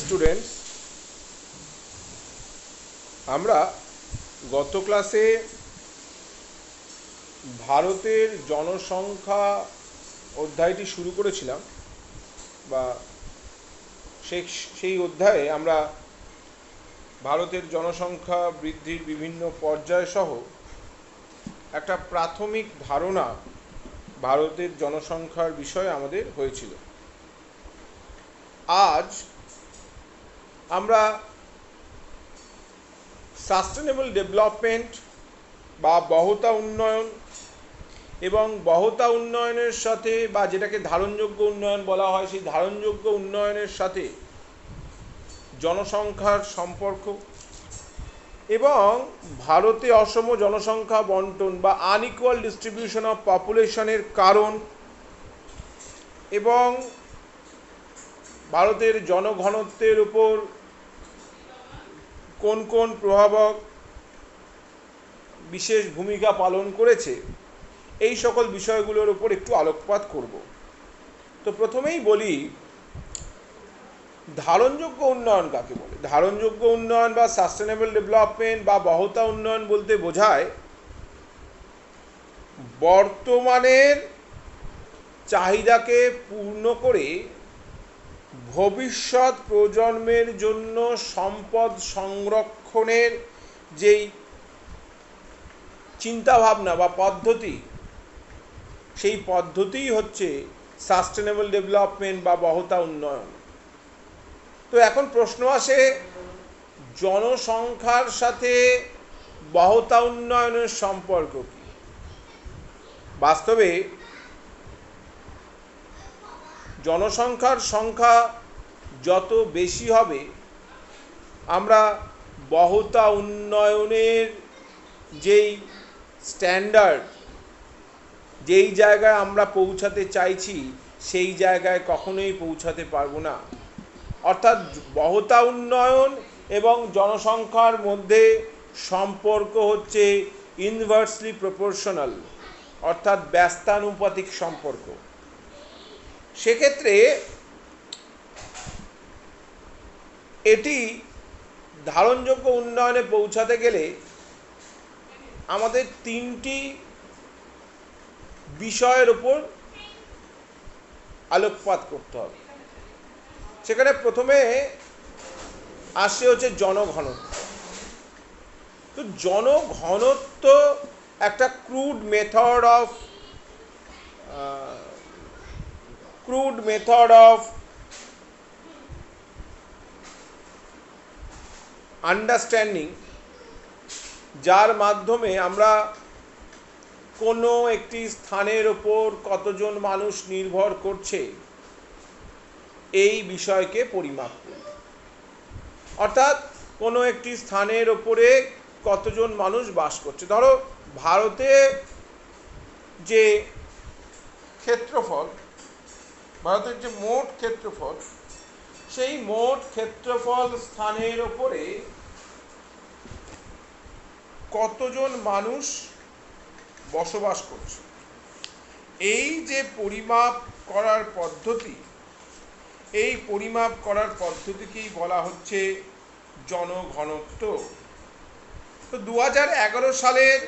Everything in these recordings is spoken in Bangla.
স্টুডেন্টস, আমরা গত ক্লাসে ভারতের জনসংখ্যা অধ্যায়টি শুরু করেছিলাম বা সেই অধ্যায়ে আমরা ভারতের জনসংখ্যা বৃদ্ধির বিভিন্ন পর্যায় সহ একটা প্রাথমিক ধারণা ভারতের জনসংখ্যার বিষয়ে আমাদের হয়েছিল। আজ আমরা সাস্টেনেবল ডেভেলপমেন্ট বা বহতা উন্নয়ন এবং বহতা উন্নয়নের সাথে বা যেটাকে ধারণযোগ্য উন্নয়ন বলা হয়, সেই ধারণযোগ্য উন্নয়নের সাথে জনসংখ্যার সম্পর্ক এবং ভারতে অসম জনসংখ্যা বন্টন বা আনইকুয়াল ডিস্ট্রিবিউশন অফ পপুলেশনের কারণ এবং ভারতের জনঘনত্বের উপর কোন কোন প্রভাবক বিশেষ ভূমিকা পালন করেছে, এই সকল বিষয়গুলোর উপর একটু আলোকপাত করব। তো প্রথমেই বলি, ধারণযোগ্য উন্নয়ন কাকে বলে। ধারণযোগ্য উন্নয়ন বা সাস্টেনেবল ডেভেলপমেন্ট বা বহতা উন্নয়ন বলতে বোঝায় বর্তমানের চাহিদাকে পূর্ণ করে ভবিষ্যৎ প্রজন্মের জন্য সম্পদ সংরক্ষণের যেই চিন্তাভাবনা বা পদ্ধতি, সেই পদ্ধতিই হচ্ছে সাস্টেনেবল ডেভেলপমেন্ট বা বহতা উন্নয়ন। তো এখন প্রশ্ন আসে, জনসংখ্যার সাথে বহতা উন্নয়নের সম্পর্ক কি? বাস্তবে জনসংখ্যার সংখ্যা যত বেশি হবে, আমরা বহতা উন্নয়নের যেই স্ট্যান্ডার্ড, যেই জায়গায় আমরা পৌঁছাতে চাইছি, সেই জায়গায় কখনোই পৌঁছাতে পারবো না। অর্থাৎ বহতা উন্নয়ন এবং জনসংখ্যার মধ্যে সম্পর্ক হচ্ছে ইনভার্সলি প্রপোর্শনাল, অর্থাৎ ব্যস্তানুপাতিক সম্পর্ক। সেক্ষেত্রে এটি ধারণযোগ্য উন্নয়নে পৌঁছাতে গেলে আমাদের তিনটি বিষয়ের উপর আলোকপাত করতে হবে। সেখানে প্রথমে আসে হচ্ছে জনঘনত্ব। তো জনঘনত্ব একটা ক্রুড মেথড অফ আন্ডারস্ট্যান্ডিং, যার মাধ্যমে আমরা কোনো একটি স্থানের ওপর কতজন মানুষ নির্ভর করছে এই বিষয়কে পরিমাপ করি। অর্থাৎ কোনো একটি স্থানের ওপরে কতজন মানুষ বাস করছে। ধরো ভারতে যে ক্ষেত্রফল, ভারতের যে মোট ক্ষেত্রফল, সেই মোট ক্ষেত্রফল স্থানের ওপরে কতজন মানুষ বসবাস করছে, এই যে পরিমাপ করার পদ্ধতি, এই পরিমাপ করার পদ্ধতিকেই বলা হচ্ছে জনঘনত্ব। তো 2011 সালের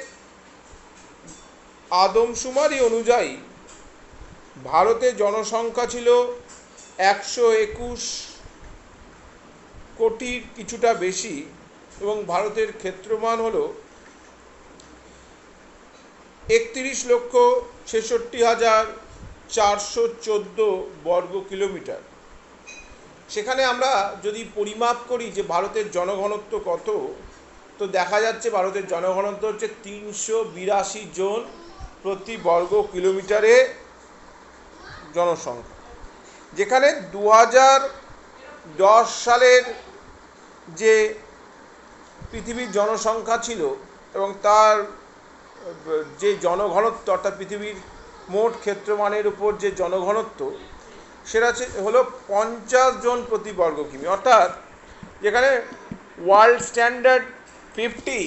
আদমশুমারি অনুযায়ী ভারতের জনসংখ্যা ছিল 121 কোটির কিছুটা বেশি এবং ভারতের ক্ষেত্রমান হলো 31,66,414 বর্গ কিলোমিটার। সেখানে আমরা যদি পরিমাপ করি যে ভারতের জনঘনত্ব কত, তো দেখা যাচ্ছে ভারতের জনঘনত্ব হচ্ছে 382 জন প্রতি বর্গ কিলোমিটারে জনসংখ্যা। যেখানে 2010 সালের যে পৃথিবীর জনসংখ্যা ছিল এবং তার যে জনঘনত্ব, অর্থাৎ পৃথিবীর মোট ক্ষেত্রমানের উপর যে জনঘনত্ব, সেটা হলো 50 জন প্রতি বর্গ কিমি। অর্থাৎ যেখানে ওয়ার্ল্ড স্ট্যান্ডার্ড 50,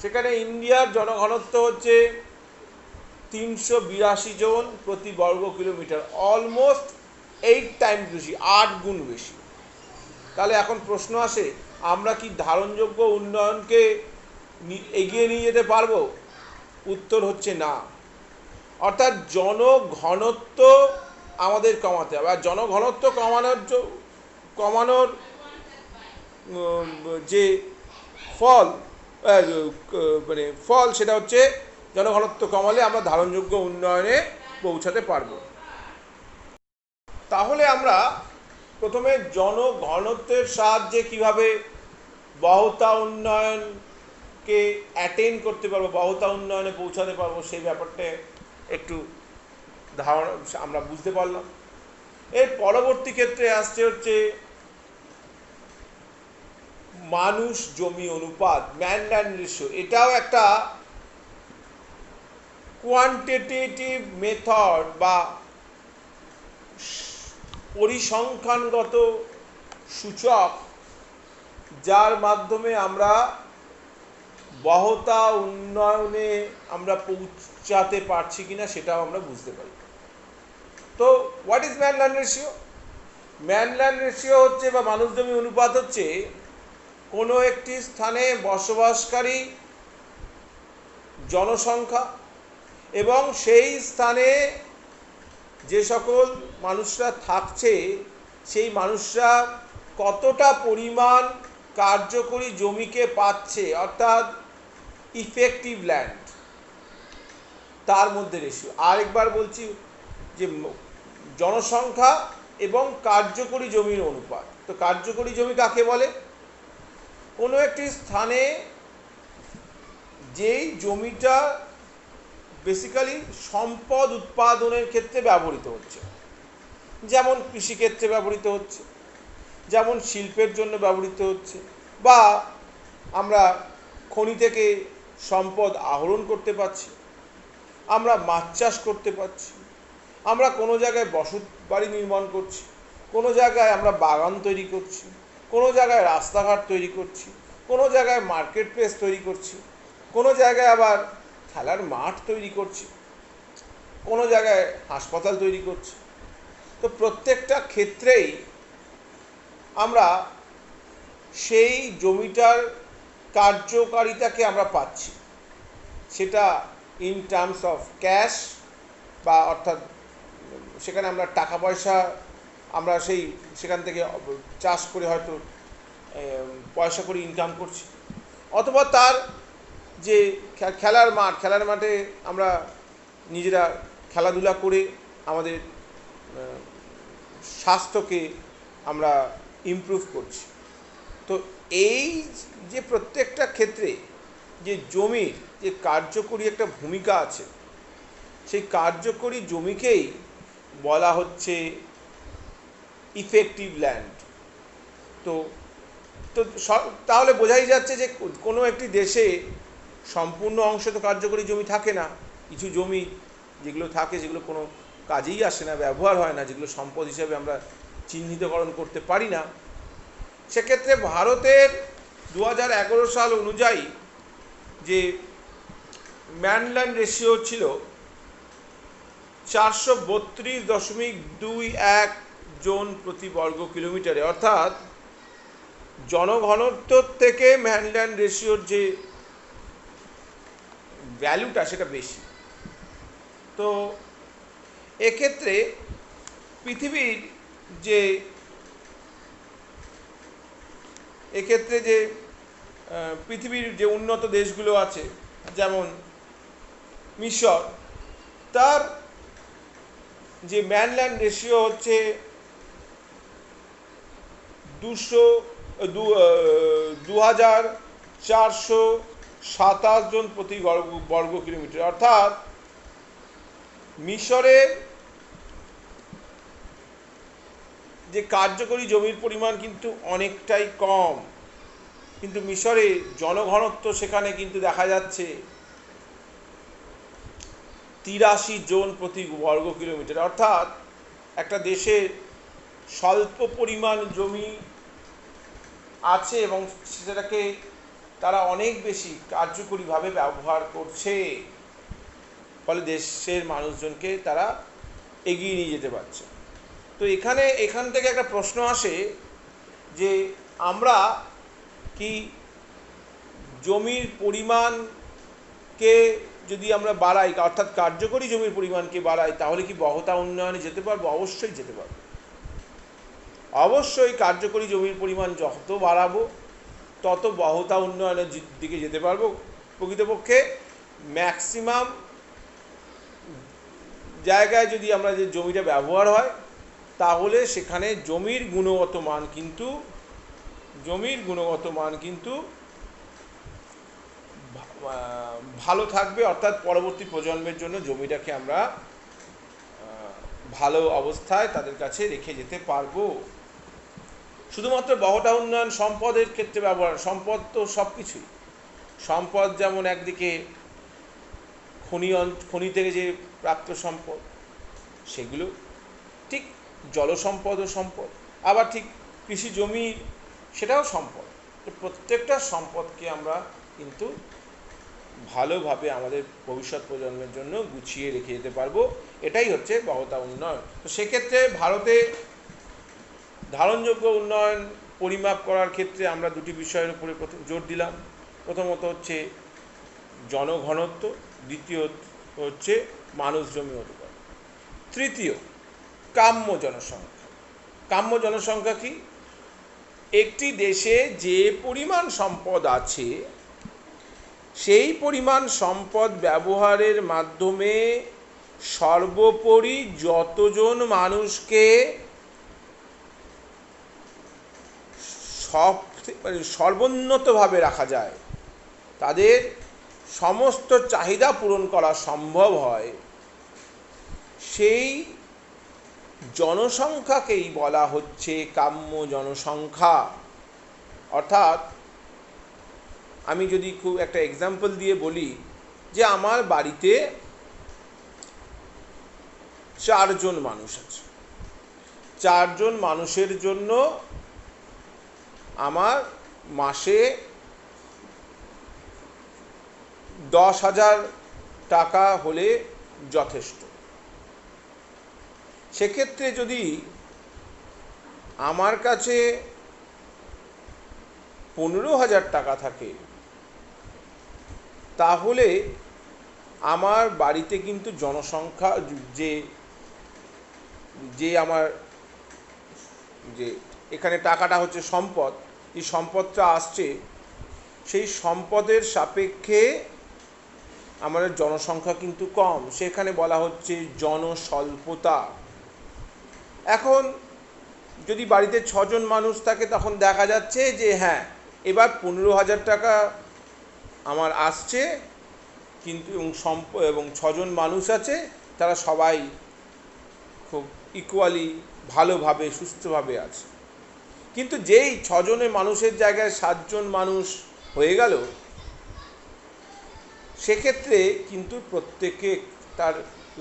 সেখানে ইন্ডিয়ার জনঘনত্ব হচ্ছে 382 জন প্রতি বর্গ কিলোমিটার, অলমোস্ট 8 টাইমস বেশি, 8 গুণ বেশি। তাহলে এখন প্রশ্ন আসে, আমরা কি ধারণযোগ্য উন্নয়নকে এগিয়ে নিয়ে যেতে পারবো? উত্তর হচ্ছে না। অর্থাৎ জনঘনত্ব আমাদের কমাতে হবে। আর জনঘনত্ব কমানোর যে ফল ফল সেটা হচ্ছে জনঘনত্ব কমালে আমরা ধারণযোগ্য উন্নয়নে পৌঁছাতে পারবো। তাহলে আমরা প্রথমে জনঘনত্বের সাহায্যে কিভাবে বহতা উন্নয়নকে অ্যাটেইন করতে পারবো, বহতা উন্নয়নে পৌঁছাতে পারবো, সেই ব্যাপারটা একটু ধারণা আমরা বুঝতে পারলাম। এর পরবর্তী ক্ষেত্রে আসছে হচ্ছে মানুষ জমি অনুপাত, ম্যান ল্যান্ড রেশিও। এটাও একটা কোয়ান্টিটেটিভ মেথড বা পরিসংখ্যানগত সূচক, যার মাধ্যমে আমরা বহতা উন্নয়নে আমরা পৌঁছাতে পারছি কিনা সেটাও আমরা বুঝতে পারি। তো what is man land ratio? Man land ratio হচ্ছে বা মানুষ জমি অনুপাত হচ্ছে কোনো একটি স্থানে বসবাসকারী জনসংখ্যা এবং সেই স্থানে যে সকল মানুষরা থাকছে সেই মানুষরা কতটা পরিমাণ কার্যকরী জমিকে পাচ্ছে, অর্থাৎ ইফেক্টিভ ল্যান্ড, তার মধ্যে রেশিও। আরেকবার বলছি যে জনসংখ্যা এবং কার্যকরী জমির অনুপাত। তো কার্যকরী জমি কাকে বলে? কোনো একটি স্থানে যেই জমিটা বেসিক্যালি সম্পদ উৎপাদনের ক্ষেত্রে ব্যবহৃত হচ্ছে, যেমন কৃষিক্ষেত্রে ব্যবহৃত হচ্ছে, যেমন শিল্পের জন্য ব্যবহৃত হচ্ছে, বা আমরা খনি থেকে সম্পদ আহরণ করতে পারছি, আমরা মাছ চাষ করতে পারছি, আমরা কোনো জায়গায় বসত বাড়ি নির্মাণ করছি, কোনো জায়গায় আমরা বাগান তৈরি করছি, কোনো জায়গায় রাস্তাঘাট তৈরি করছি, কোনো জায়গায় মার্কেট প্লেস তৈরি করছি, কোনো জায়গায় আবার খেলার মাঠ তৈরি করছি, কোনো জায়গায় হাসপাতাল তৈরি করছি। তো প্রত্যেকটা ক্ষেত্রেই আমরা সেই জমিটার কার্যকারিতাকে আমরা পাচ্ছি, সেটা ইন টার্মস অফ ক্যাশ, বা অর্থাৎ সেখানে আমরা টাকা পয়সা আমরা সেখান থেকে চাষ করে হয়তো পয়সা করে ইনকাম করছি, অথবা তার যে খেলার মাঠে আমরা নিজেরা খেলাধুলা করে আমাদের স্বাস্থ্যকে আমরা ইমপ্রুভ করছি। তো এই যে প্রত্যেকটা ক্ষেত্রে যে জমির যে কার্যকরী একটা ভূমিকা আছে, সেই কার্যকরী জমিকেই বলা হচ্ছে ইফেক্টিভ ল্যান্ড। তো তাহলে বোঝাই যাচ্ছে যে কোনো একটি দেশে সম্পূর্ণ অংশ তো কার্যকরী জমি থাকে না। কিছু জমি যেগুলো থাকে, যেগুলো কোনো কাজেই আসে না, ব্যবহার হয় না, যেগুলো সম্পদ হিসেবে আমরা চিহ্নিতকরণ করতে পারি না। সেক্ষেত্রে ভারতের 2011 সাল অনুযায়ী যে ম্যানল্যান্ড রেশিও ছিল 432.21 জন প্রতি বর্গ কিলোমিটারে, অর্থাৎ জনঘনত্ব থেকে ম্যানল্যান্ড রেশিওর যে ভ্যালুটা সেটা বেশি। তো এক্ষেত্রে পৃথিবীর যে উন্নত দেশগুলো আছে, যেমন মিশর, তার যে ম্যানল্যান্ড রেশিও হচ্ছে 2427 জন প্রতি বর্গ কিলোমিটার। অর্থাৎ মিশরের যে কার্যকরী জমির পরিমাণ কিন্তু অনেকটাই কম, কিন্তু মিশরে জনঘনত্ব সেখানে কিন্তু দেখা যাচ্ছে 83 জন প্রতি বর্গ কিলোমিটার। অর্থাৎ একটা দেশের স্বল্প পরিমাণ জমি আছে এবং সেটাকে তারা অনেক বেশি কার্যকরীভাবে ব্যবহার করছে, ফলে দেশের মানুষজনকে তারা এগিয়ে নিয়ে যেতে পারছে। তো এখান থেকে একটা প্রশ্ন আসে যে আমরা কি জমির পরিমাণকে যদি আমরা বাড়াই, অর্থাৎ কার্যকরী জমির পরিমাণকে বাড়াই, তাহলে কি বহতা উন্নয়নে যেতে পারবো? অবশ্যই যেতে পারবো। অবশ্যই কার্যকরী জমির পরিমাণ যত বাড়াবো তত বহতা উন্নয়নের দিকে যেতে পারবো। প্রকৃতপক্ষে ম্যাক্সিমাম জায়গায় যদি আমরা যে জমিটা ব্যবহার হয়, তাহলে সেখানে জমির গুণগত মান কিন্তু ভালো থাকবে, অর্থাৎ পরবর্তী প্রজন্মের জন্য জমিটাকে আমরা ভালো অবস্থায় তাদের কাছে রেখে যেতে পারবো। শুধুমাত্র বহতা উন্নয়ন সম্পদের ক্ষেত্রে ব্যবহার, সম্পদ তো সব কিছুই। সম্পদ যেমন একদিকে খনি থেকে যে প্রাপ্ত সম্পদ সেগুলো, ঠিক জলসম্পদও সম্পদ, আবার ঠিক কৃষি জমি সেটাও সম্পদ। তো প্রত্যেকটা সম্পদকে আমরা কিন্তু ভালোভাবে আমাদের ভবিষ্যৎ প্রজন্মের জন্য গুছিয়ে রেখে যেতে পারবো। এটাই হচ্ছে বহতা উন্নয়ন। তো সেক্ষেত্রে ভারতে ধারণযোগ্য উন্নয়ন পরিমাপ করার ক্ষেত্রে আমরা দুটি বিষয়ের উপরে জোর দিলাম। প্রথমত হচ্ছে জনঘনত্ব, দ্বিতীয় হচ্ছে মানুষ জমি অনুপাত, তৃতীয় কাম্য জনসংখ্যা। কাম্য জনসংখ্যা কি? একটি দেশে যে পরিমাণ সম্পদ আছে সেই পরিমাণ সম্পদ ব্যবহারের মাধ্যমে সর্বোপরি যতজন মানুষকে সর্বোন্নতভাবে রাখা যায়, তাদের সমস্ত চাহিদা পূরণ করা সম্ভব হয়, সেই জনসংখ্যাকেই বলা হচ্ছে কাম্য জনসংখ্যা। অর্থাৎ আমি যদি খুব একটা এক্সাম্পল দিয়ে বলি যে আমার বাড়িতে 4 জন মানুষ আছে, 4 জন মানুষের জন্য আমার মাসে 10,000 টাকা হলে যথেষ্ট। সেক্ষেত্রে যদি আমার কাছে 15,000 টাকা থাকে, তাহলে আমার বাড়িতে কিন্তু জনসংখ্যা যে আমার যে এখানে টাকাটা হচ্ছে সম্পদ, এই সম্পদটা আসছে, সেই সম্পদের সাপেক্ষে আমাদের জনসংখ্যা কিন্তু কম। সেখানে বলা হচ্ছে জনস্বল্পতা। এখন যদি বাড়িতে 6 জন মানুষ থাকে, তখন দেখা যাচ্ছে যে হ্যাঁ, এবার 15,000 টাকা আমার আসছে, কিন্তু এবং 6 জন মানুষ আছে, তারা সবাই খুব ইকুয়ালি ভালোভাবে সুস্থভাবে আছে। কিন্তু যেই 6 জনের মানুষের জায়গায় 7 জন মানুষ হয়ে গেল, সেক্ষেত্রে কিন্তু প্রত্যেকে তার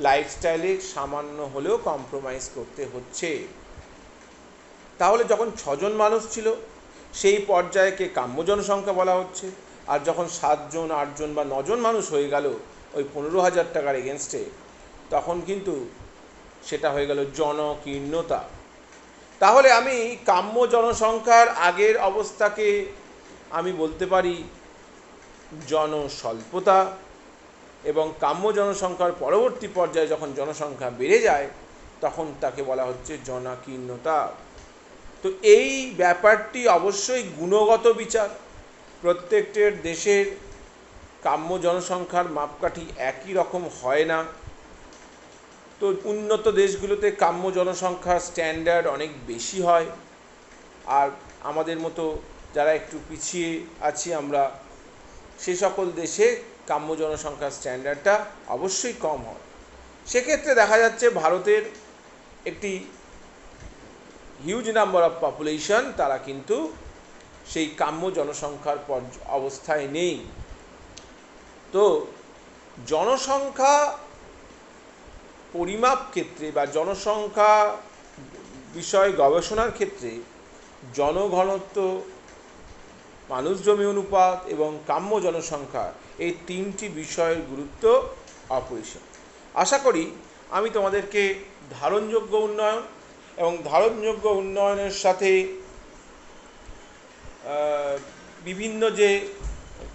লাইফস্টাইলে সামান্য হলেও কম্প্রোমাইজ করতে হচ্ছে। তাহলে যখন 6 জন মানুষ ছিল, সেই পর্যায়কে কাম্য জনসংখ্যা বলা হচ্ছে। আর যখন 7 জন 8 জন বা 9 জন মানুষ হয়ে গেল ওই 15,000 টাকার এগেনস্টে, তখন কিন্তু সেটা হয়ে গেল জনকীর্ণতা। তাহলে আমি কাম্য জনসংখ্যার আগের অবস্থাকে আমি বলতে পারি জনস্বল্পতা, এবং কাম্য জনসংখ্যার পরবর্তী পর্যায়ে যখন জনসংখ্যা বেড়ে যায়, তখন তাকে বলা হচ্ছে জনাকীর্ণতা। তো এই ব্যাপারটি অবশ্যই গুণগত বিচার। প্রত্যেকটির দেশের কাম্য জনসংখ্যার মাপকাঠি একই রকম হয় না। তো উন্নত দেশগুলোতে কাম্য জনসংখ্যার স্ট্যান্ডার্ড অনেক বেশি হয়, আর আমাদের মতো যারা একটু পিছিয়ে আছি আমরা, সে সকল দেশে কাম্য জনসংখ্যার স্ট্যান্ডার্ডটা অবশ্যই কম হয়। সেক্ষেত্রে দেখা যাচ্ছে ভারতের একটি হিউজ নাম্বার অফ পপুলেশন, তারা কিন্তু সেই কাম্য জনসংখ্যার অবস্থায় নেই। তো জনসংখ্যা পরিমাপ ক্ষেত্রে বা জনসংখ্যা বিষয় গবেষণার ক্ষেত্রে জনঘনত্ব, মানুষ জমি অনুপাত এবং কাম্য জনসংখ্যা, এই 3টি বিষয়ের গুরুত্ব অপরিসীম। আশা করি আমি তোমাদেরকে ধারণযোগ্য উন্নয়ন এবং ধারণযোগ্য উন্নয়নের সাথে বিভিন্ন যে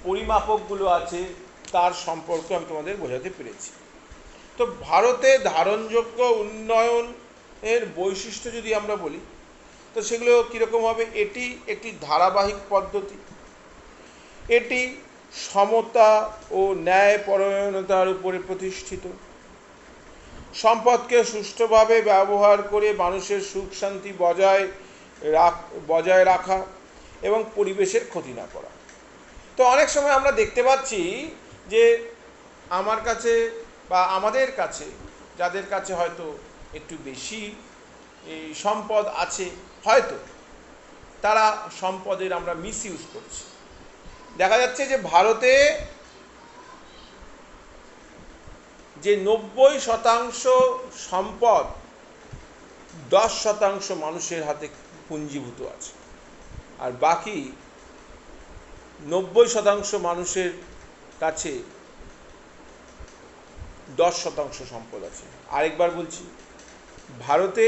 পরিমাপকগুলো আছে তার সম্পর্কে আমি তোমাদের বোঝাতে পেরেছি। তো ভারতে ধারণযোগ্য উন্নয়নের বৈশিষ্ট্য যদি আমরা বলি, তো সেগুলো কীরকম হবে? এটি একটি ধারাবাহিক পদ্ধতি, এটি সমতা ও ন্যায়পরায়ণতার উপরে প্রতিষ্ঠিত, সম্পদকে সুষ্ঠুভাবে ব্যবহার করে মানুষের সুখ শান্তি বজায় রাখা এবং পরিবেশের ক্ষতি না করা। তো অনেক সময় আমরা দেখতে পাচ্ছি যে আমার কাছে বা আমাদের কাছে, যাদের কাছে হয়তো একটু বেশি এই সম্পদ আছে, হয়তো তারা সম্পদের আমরা মিসইউজ করছি। দেখা যাচ্ছে যে ভারতে যে 90% সম্পদ 10% মানুষের হাতে পুঞ্জীভূত আছে, আর বাকি 90% মানুষের কাছে 10% সম্পদ আছে। আরেকবার বলছি, ভারতে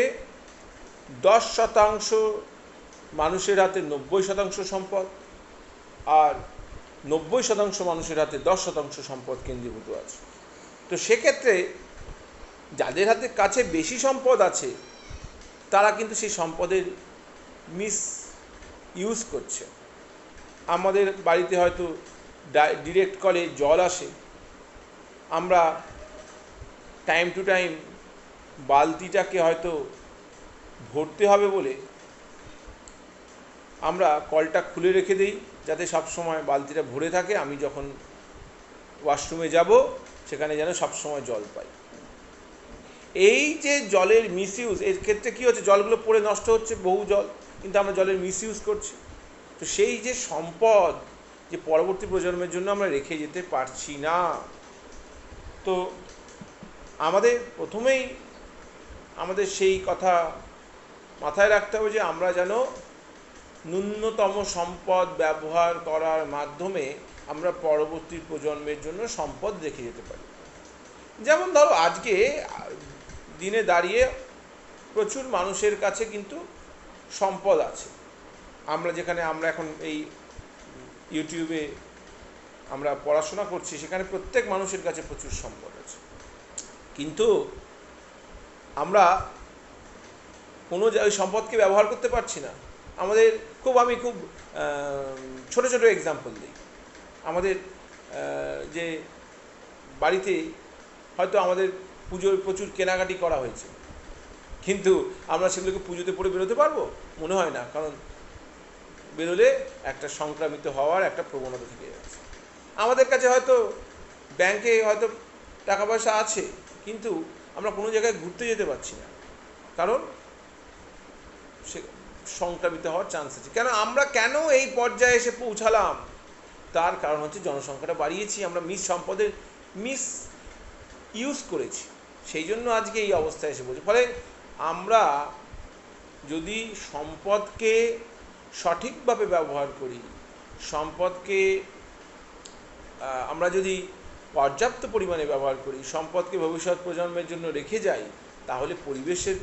10% মানুষের হাতে 90% সম্পদ, আর 90% মানুষের হাতে 10% সম্পদ কেন্দ্রীভূত আছে। তো সেক্ষেত্রে যাদের হাতে কাছে বেশি সম্পদ আছে তারা কিন্তু সেই সম্পদের মিস ইউজ করছে। আমাদের বাড়িতে হয়তো ডিরেক্ট কলে জল আসে, আমরা টাইম টু টাইম বালতিটাকে হয়তো ভরতে হবে বলে আমরা কলটা খুলে রেখে দিই, যাতে সবসময় বালতিটা ভরে থাকে, আমি যখন ওয়াশরুমে যাব সেখানে যেন সবসময় জল পাই। এই যে জলের মিসইউজ, এর ক্ষেত্রে কী হচ্ছে? জলগুলো পড়ে নষ্ট হচ্ছে, বহু জল, কিন্তু আমরা জলের মিসইউজ করছি। তো সেই যে সম্পদ যে পরবর্তী প্রজন্মের জন্য আমরা রেখে যেতে পারছি না। তো আমাদের প্রথমেই আমাদের সেই কথা মাথায় রাখতে হবে যে আমরা যেন ন্যূনতম সম্পদ ব্যবহার করার মাধ্যমে আমরা পরবর্তী প্রজন্মের জন্য সম্পদ রেখে যেতে পারি। যেমন ধরো আজকে দিনে দাঁড়িয়ে প্রচুর মানুষের কাছে কিন্তু সম্পদ আছে। আমরা এখন এই ইউটিউবে আমরা পড়াশোনা করছি, সেখানে প্রত্যেক মানুষের কাছে প্রচুর সম্পদ আছে, কিন্তু আমরা কোনো ওই সম্পদকে ব্যবহার করতে পারছি না। আমি খুব ছোট ছোট এক্সাম্পল দিই। আমাদের যে বাড়িতে হয়তো আমাদের পুজোর প্রচুর কেনাকাটি করা হয়েছে, কিন্তু আমরা সেগুলোকে পুজোতে পরে বেরোতে পারবো? মনে হয় না, কারণ বেরোলে একটা সংক্রামিত হওয়ার একটা প্রবণতা থেকে যাচ্ছে। আমাদের কাছে হয়তো ব্যাংকে হয়তো টাকা পয়সা আছে, কিন্তু আমরা কোনো জায়গায় ঘুরতে যেতে পারছি না, কারণ সে সংক্রামিত হওয়ার চান্স আছে। আমরা কেন এই পর্যায়ে এসে পৌঁছালাম? তার কারণ হচ্ছে জনসংখ্যাটা বাড়িয়েছি, আমরা সম্পদের মিস ইউজ করেছি, সেই জন্য আজকে এই অবস্থায় এসে পড়েছি। ফলে আমরা যদি সম্পদকে সঠিকভাবে ব্যবহার করি, সম্পদকে আমরা যদি পর্যাপ্ত পরিমাণে ব্যবহার করি, সম্পদকে ভবিষ্যৎ প্রজন্মের জন্য রেখে যাই, তাহলে পরিবেশের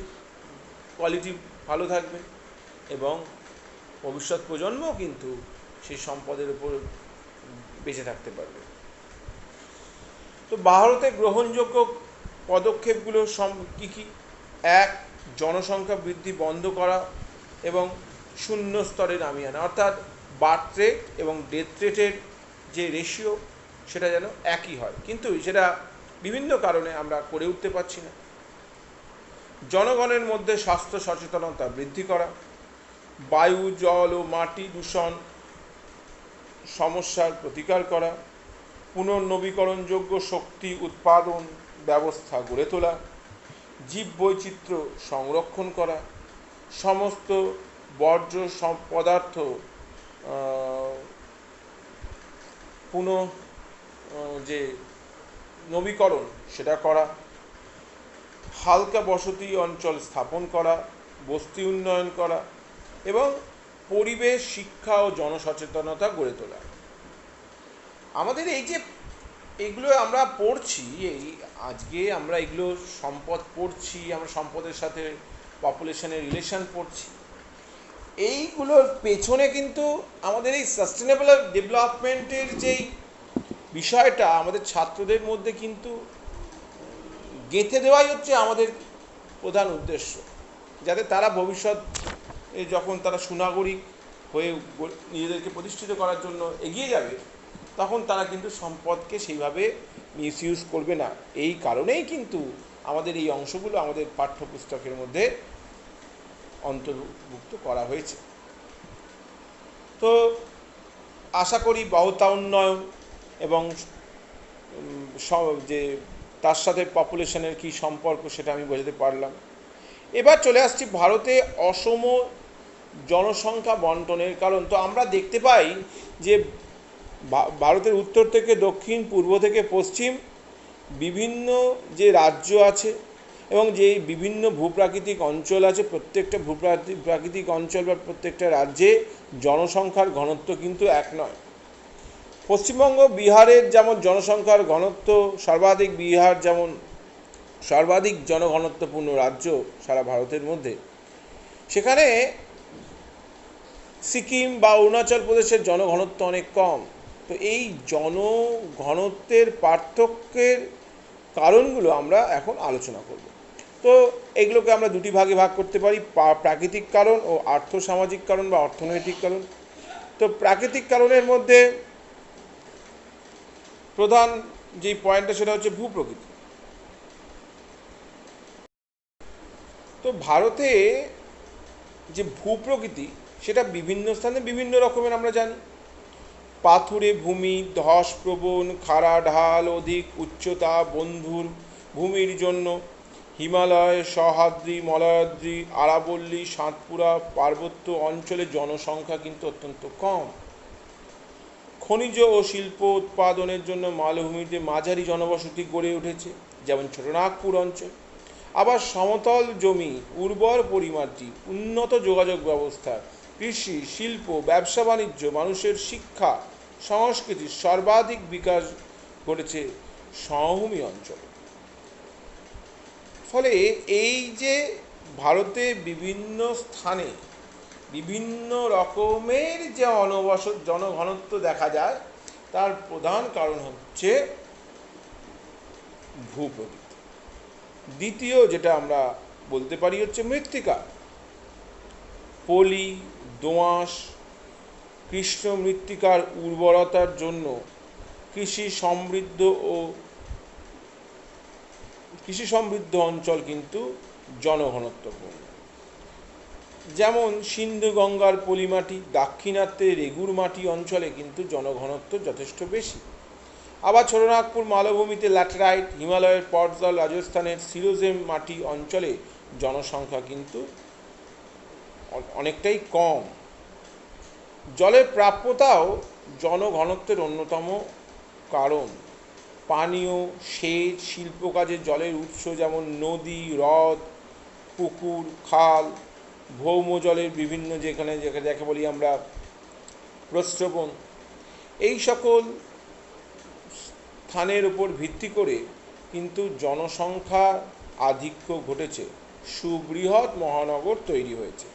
কোয়ালিটি ভালো থাকবে এবং ভবিষ্যৎ প্রজন্মও কিন্তু সেই সম্পদের উপর বেঁচে থাকতে পারবে। তো ভারতে গ্রহণযোগ্য পদক্ষেপগুলো কী কী? 1, জনসংখ্যা বৃদ্ধি বন্ধ করা এবং শূন্য স্তরে নামিয়ে আনা, অর্থাৎ বার্থ রেট এবং ডেথ রেটের যে রেশিও সেটা যেন একই হয়, কিন্তু সেটা বিভিন্ন কারণে আমরা করে উঠতে পারছি না। জনগণের মধ্যে স্বাস্থ্য সচেতনতা বৃদ্ধি করা, বায়ু, জল ও মাটি দূষণ সমস্যার প্রতিকার করা, পুনর্নবীকরণযোগ্য শক্তি উৎপাদন ব্যবস্থা গড়ে তোলা, জীববৈচিত্র্য সংরক্ষণ করা, সমস্ত বর্জ্য পদার্থ যে নবীকরণ সেটা করা, হালকা বসতি অঞ্চল স্থাপন করা, বস্তি উন্নয়ন করা এবং পরিবেশ শিক্ষা ও জনসচেতনতা গড়ে তোলা। আমাদের এই যে এগুলো আমরা পড়ছি, আজকে আমরা এগুলো সম্পদ পড়ছি, আমরা সম্পদের সাথে পপুলেশনের রিলেশন পড়ছি, এইগুলোর পেছনে কিন্তু আমাদের এই সাস্টেনেবল ডেভেলপমেন্টের যেই বিষয়টা আমাদের ছাত্রদের মধ্যে কিন্তু গেঁথে দেওয়াই হচ্ছে আমাদের প্রধান উদ্দেশ্য, যাতে তারা ভবিষ্যৎ যখন তারা সুনাগরিক হয়ে নিজেদেরকে প্রতিষ্ঠিত করার জন্য এগিয়ে যাবে, তখন তারা কিন্তু সম্পদকে সেইভাবে মিসইউজ করবে না। এই কারণেই কিন্তু আমাদের এই অংশগুলো আমাদের পাঠ্যপুস্তকের মধ্যে অন্তর্ভুক্ত করা হয়েছে। তো আশা করি বহুতা উন্নয়ন এবং যে তার সাথে পপুলেশনের কী সম্পর্ক সেটা আমি বোঝাতে পারলাম। এবার চলে আসছি ভারতে অসম জনসংখ্যা বন্টনের কারণ। তো আমরা দেখতে পাই যে ভারতের উত্তর থেকে দক্ষিণ, পূর্ব থেকে পশ্চিম বিভিন্ন যে রাজ্য আছে এবং যে বিভিন্ন ভূপ্রাকৃতিক অঞ্চল আছে, প্রত্যেকটা ভূপ্রাকৃতিক অঞ্চল বা প্রত্যেকটা রাজ্যে জনসংখ্যার ঘনত্ব কিন্তু এক নয়। পশ্চিমবঙ্গ, বিহারের যেমন জনসংখ্যার ঘনত্ব সর্বাধিক, বিহার যেমন সর্বাধিক জনঘনত্বপূর্ণ রাজ্য সারা ভারতের মধ্যে, সেখানে সিকিম বা অরুণাচল প্রদেশের জনঘনত্ব অনেক কম। তো এই জনঘনত্বের পার্থক্যের কারণগুলো আমরা এখন আলোচনা করব। তো এগুলোকে আমরা দুটি ভাগে ভাগ করতে পারি, প্রাকৃতিক কারণ ও আর্থসামাজিক কারণ বা অর্থনৈতিক কারণ। তো প্রাকৃতিক কারণের মধ্যে প্রধান যে পয়েন্টটা সেটা হচ্ছে ভূপ্রকৃতি। তো ভারতে যে ভূপ্রকৃতি সেটা বিভিন্ন স্থানে বিভিন্ন রকমের আমরা জানি। পাথুরে ভূমি, ধসপ্রবণ, খাড়া ঢাল, অধিক উচ্চতা, বন্ধুর ভূমির জন্য হিমালয়, সহ্যাদ্রি, মলয়াদ্রি, আরাবল্লী, সাতপুরা পার্বত্য অঞ্চলে জনসংখ্যা কিন্তু অত্যন্ত কম। খনিজ ও শিল্প উৎপাদনের জন্য মালভূমিতে মাঝারি জনবসতি গড়ে উঠেছে, যেমন ছোটনাগপুর অঞ্চল। আবার সমতল জমি, উর্বর পরিমাটি, উন্নত যোগাযোগ ব্যবস্থা, কৃষি, শিল্প, ব্যবসা বাণিজ্য, মানুষের শিক্ষা, সংস্কৃতির সর্বাধিক বিকাশ ঘটেছে সমভূমি অঞ্চলে। ফলে এই যে ভারতে বিভিন্ন স্থানে বিভিন্ন রকমের যে জনঘনত্ব দেখা যায়, তার প্রধান কারণ হচ্ছে ভূপ্রকৃতি। দ্বিতীয় যেটা আমরা বলতে পারি হচ্ছে মৃত্তিকা। পলি, দোআঁশ, কৃষ্ণ মৃত্তিকার উর্বরতার জন্য কৃষি সমৃদ্ধ অঞ্চল কিন্তু জনঘনত্বপূর্ণ। যেমন সিন্ধু গঙ্গার পলিমাটি, দাক্ষিণাত্যে রেগুর মাটি অঞ্চলে কিন্তু জনঘনত্ব যথেষ্ট বেশি। আবার ছোটনাগপুর মালভূমিতে ল্যাটেরাইট, হিমালয়ের পর্বতল, রাজস্থানের সিরোজেম মাটি অঞ্চলে জনসংখ্যা কিন্তু অনেকটাই কম। জলের প্রাপ্যতাও জনঘনত্বের অন্যতম কারণ। পানীয়, সেচ, শিল্প কাজে জলের উৎস যেমন নদী, হ্রদ, পুকুর, খাল, ভৌম জলের বিভিন্ন যেখানে যাকে বলি আমরা প্রস্রবণ, এই সকল স্থানের উপর ভিত্তি করে কিন্তু জনসংখ্যার আধিক্য ঘটেছে, সুবৃহৎ মহানগর তৈরি হয়েছে,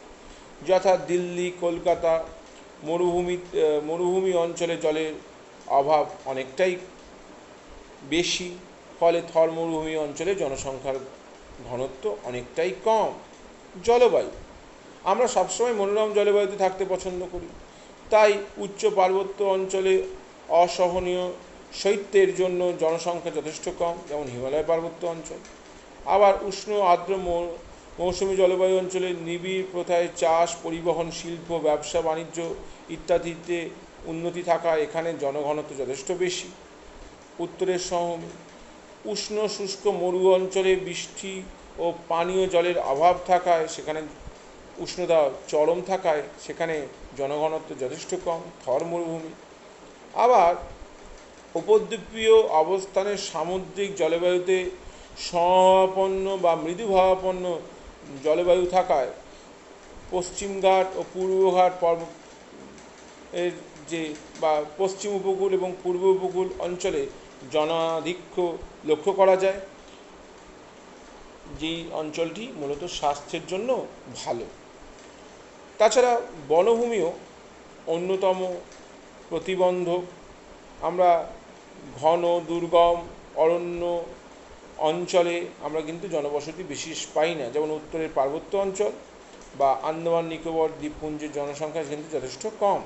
যথা দিল্লি, কলকাতা। মরুভূমি অঞ্চলে জলের অভাব অনেকটাই বেশি, ফলে থর মরুভূমি অঞ্চলে জনসংখ্যার ঘনত্ব অনেকটাই কম। জলবায়ু, আমরা সবসময় মনোরম জলবায়ুতে থাকতে পছন্দ করি, তাই উচ্চ পার্বত্য অঞ্চলে অসহনীয় শৈত্যের জন্য জনসংখ্যা যথেষ্ট কম, যেমন হিমালয় পার্বত্য অঞ্চল। আবার উষ্ণ আর্দ্র মৌসুমী জলবায়ু অঞ্চলে নিবিড় প্রথায় চাষ, পরিবহন, শিল্প, ব্যবসা বাণিজ্য ইত্যাদিতে উন্নতি থাকায় এখানে জনঘনত্ব যথেষ্ট বেশি। উত্তরের সমভূমি, উষ্ণ শুষ্ক মরু অঞ্চলে বৃষ্টি ও পানীয় জলের অভাব থাকায়, সেখানে উষ্ণতা চরম থাকায় সেখানে জনঘনত্ব যথেষ্ট কম, থর মরুভূমি। আবার উপদ্বীপীয় অবস্থানের সামুদ্রিক জলবায়ুতে সমভাবাপন্ন বা মৃদুভাবাপন্ন জলবায়ু থাকায় পশ্চিমঘাট ও পূর্বঘাট এর যে বা পশ্চিম উপকূল এবং পূর্ব উপকূল অঞ্চলে জনাধিক্য লক্ষ্য করা যায়, যেই অঞ্চলটি মূলত স্বাস্থ্যের জন্য ভালো। তাছাড়া বনভূমিও অন্যতম প্রতিবন্ধক। আমরা ঘন দুর্গম অরণ্য অঞ্চলে আমরা কিন্তু জনবসতি বিশেষ পাই না, যেমন উত্তরের পার্বত্য অঞ্চল বা আন্দামান নিকোবর দ্বীপপুঞ্জের জনসংখ্যা কিন্তু যথেষ্ট কম।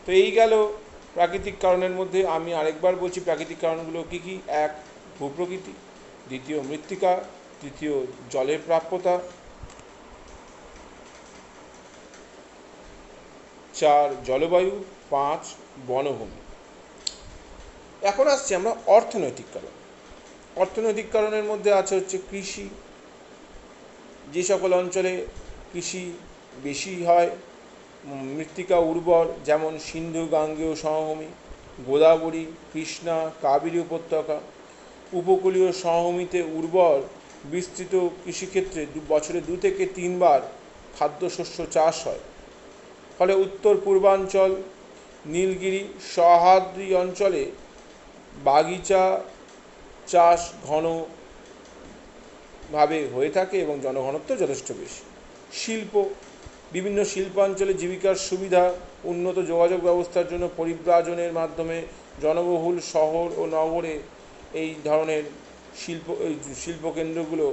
তো এই গেল প্রাকৃতিক কারণের মধ্যে। আমি আরেকবার বলছি প্রাকৃতিক কারণগুলো কী কী। 1, ভূপ্রকৃতি। 2, মৃত্তিকা। 3, জলের প্রাপ্যতা। 4, জলবায়ু। 5, বনভূমি। এখন আসছি আমরা অর্থনৈতিক কারণ। অর্থনৈতিক কারণের মধ্যে আছে হচ্ছে কৃষি। যে সকল অঞ্চলে কৃষি বেশি হয়, মৃত্তিকা উর্বর, যেমন সিন্ধু গাঙ্গেয় সমভূমি, গোদাবরী, কৃষ্ণা, কাবেরী উপত্যকা। উপকূলীয় সমভূমিতে উর্বর বিস্তৃত কৃষিক্ষেত্রে বছরে 2 থেকে 3 বার খাদ্যশস্য চাষ হয়। ফলে উত্তর পূর্বাঞ্চল, নীলগিরি, সহ্যাদ্রি অঞ্চলে বাগিচা চাষ ঘনভাবে হয়ে থাকে এবং জনঘনত্ব যথেষ্ট বেশি। শিল্প, বিভিন্ন শিল্পাঞ্চলে জীবিকার সুবিধা, উন্নত যোগাযোগ ব্যবস্থার জন্য পরিব্রাজনের মাধ্যমে জনবহুল শহর ও নগরে এই ধরনের শিল্পকেন্দ্রগুলো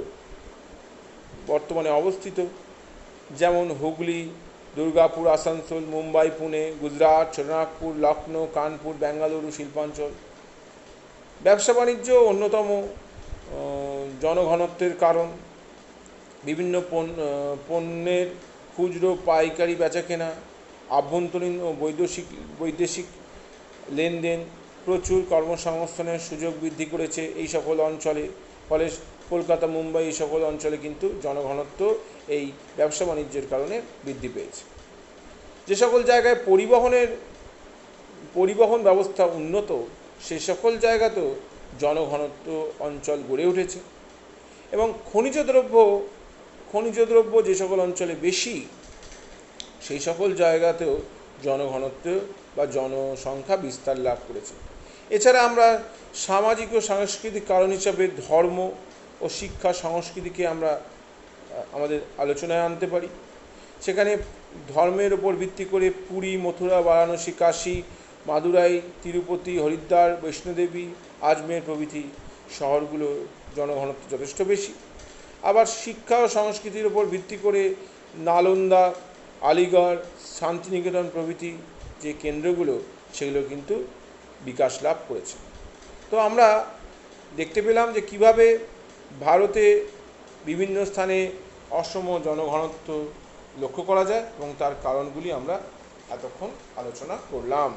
বর্তমানে অবস্থিত, যেমন হুগলি, দুর্গাপুর, আসানসোল, মুম্বাই, পুনে, গুজরাট, ছোটনাগপুর, লখনৌ, কানপুর, বেঙ্গালুরু শিল্পাঞ্চল। ব্যবসা বাণিজ্য অন্যতম জনঘনত্বের কারণ। বিভিন্ন পণ্যের খুচরো পাইকারি বেচাকেনা, আভ্যন্তরীণ ও বৈদেশিক লেনদেন, প্রচুর কর্মসংস্থানের সুযোগ বৃদ্ধি করেছে এই সকল অঞ্চলে। ফলে কলকাতা, মুম্বাই এই সকল অঞ্চলে কিন্তু জনঘনত্ব এই ব্যবসা বাণিজ্যের কারণে বৃদ্ধি পেয়েছে। যে সকল জায়গায় পরিবহন ব্যবস্থা উন্নত, সে সকল জায়গাতেও জনঘনত্ব অঞ্চল গড়ে উঠেছে। এবং খনিজ দ্রব্য যে সকল অঞ্চলে বেশি, সেই সকল জায়গাতেও জনঘনত্ব বা জনসংখ্যা বিস্তার লাভ করেছে। এছাড়া আমরা সামাজিক ও সাংস্কৃতিক কারণ হিসাবে ধর্ম ও শিক্ষা সংস্কৃতিকে আমরা আমাদের আলোচনায় আনতে পারি। সেখানে ধর্মের ওপর ভিত্তি করে পুরী, মথুরা, বারাণসী, কাশী, মাদুরাই, তিরুপতি, হরিদ্বার, বৈষ্ণোদেবী, আজমের প্রভৃতি শহরগুলো জনঘনত্ব যথেষ্ট বেশি। আবার শিক্ষা ও সংস্কৃতির ওপর ভিত্তি করে নালন্দা, আলিগড়, শান্তিনিকেতন প্রভৃতি যে কেন্দ্রগুলো, সেগুলো কিন্তু বিকাশ লাভ করেছে। তো আমরা দেখতে পেলাম যে কিভাবে ভারতে বিভিন্ন স্থানে অসম জনঘনত্ব লক্ষ্য করা যায় এবং তার কারণগুলি আমরা এতক্ষণ আলোচনা করলাম।